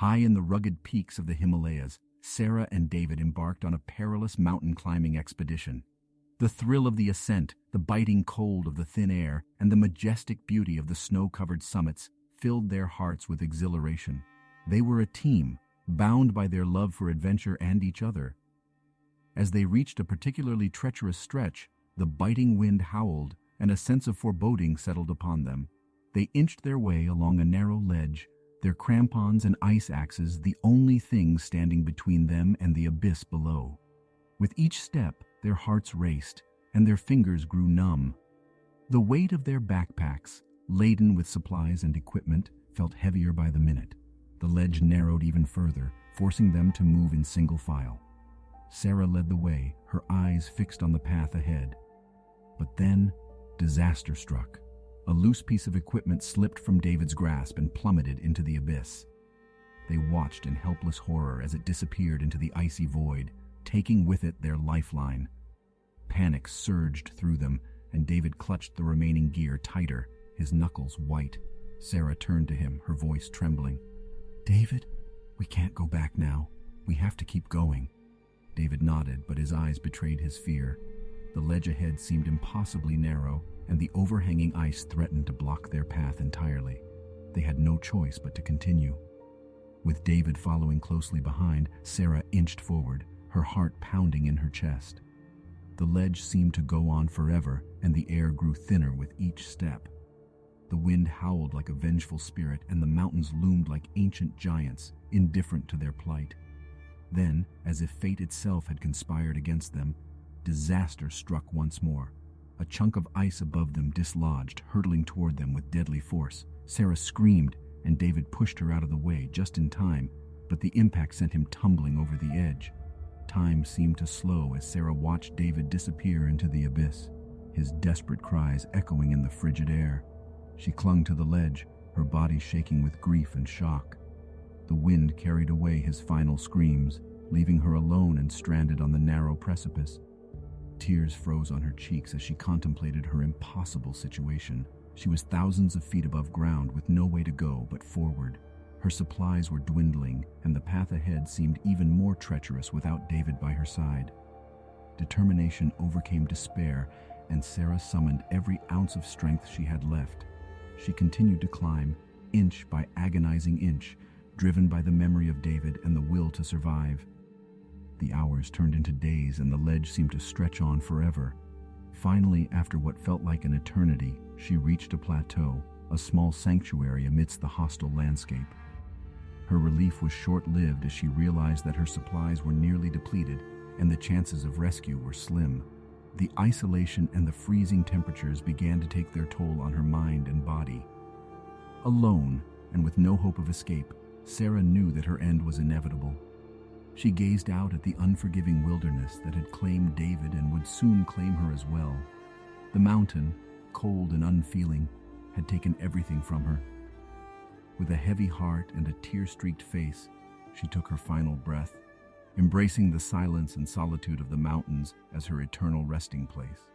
High in the rugged peaks of the Himalayas, Sarah and David embarked on a perilous mountain climbing expedition. The thrill of the ascent, the biting cold of the thin air, and the majestic beauty of the snow-covered summits filled their hearts with exhilaration. They were a team, bound by their love for adventure and each other. As they reached a particularly treacherous stretch, the biting wind howled, and a sense of foreboding settled upon them. They inched their way along a narrow ledge, their crampons and ice axes the only things standing between them and the abyss below. With each step, their hearts raced, and their fingers grew numb. The weight of their backpacks, laden with supplies and equipment, felt heavier by the minute. The ledge narrowed even further, forcing them to move in single file. Sarah led the way, her eyes fixed on the path ahead. But then, disaster struck. A loose piece of equipment slipped from David's grasp and plummeted into the abyss. They watched in helpless horror as it disappeared into the icy void, taking with it their lifeline. Panic surged through them, and David clutched the remaining gear tighter, his knuckles white. Sarah turned to him, her voice trembling. "David, we can't go back now. We have to keep going." David nodded, but his eyes betrayed his fear. The ledge ahead seemed impossibly narrow, and the overhanging ice threatened to block their path entirely. They had no choice but to continue. With David following closely behind, Sarah inched forward, her heart pounding in her chest. The ledge seemed to go on forever, and the air grew thinner with each step. The wind howled like a vengeful spirit, and the mountains loomed like ancient giants, indifferent to their plight. Then, as if fate itself had conspired against them, disaster struck once more. A chunk of ice above them dislodged, hurtling toward them with deadly force. Sarah screamed, and David pushed her out of the way just in time, but the impact sent him tumbling over the edge. Time seemed to slow as Sarah watched David disappear into the abyss, his desperate cries echoing in the frigid air. She clung to the ledge, her body shaking with grief and shock. The wind carried away his final screams, leaving her alone and stranded on the narrow precipice. Tears froze on her cheeks as she contemplated her impossible situation. She was thousands of feet above ground with no way to go but forward. Her supplies were dwindling, and the path ahead seemed even more treacherous without David by her side. Determination overcame despair, and Sarah summoned every ounce of strength she had left. She continued to climb, inch by agonizing inch, driven by the memory of David and the will to survive. The hours turned into days, and the ledge seemed to stretch on forever. Finally, after what felt like an eternity, she reached a plateau, a small sanctuary amidst the hostile landscape. Her relief was short-lived as she realized that her supplies were nearly depleted, and the chances of rescue were slim. The isolation and the freezing temperatures began to take their toll on her mind and body. Alone, and with no hope of escape, Sarah knew that her end was inevitable. She gazed out at the unforgiving wilderness that had claimed David and would soon claim her as well. The mountain, cold and unfeeling, had taken everything from her. With a heavy heart and a tear-streaked face, she took her final breath, embracing the silence and solitude of the mountains as her eternal resting place.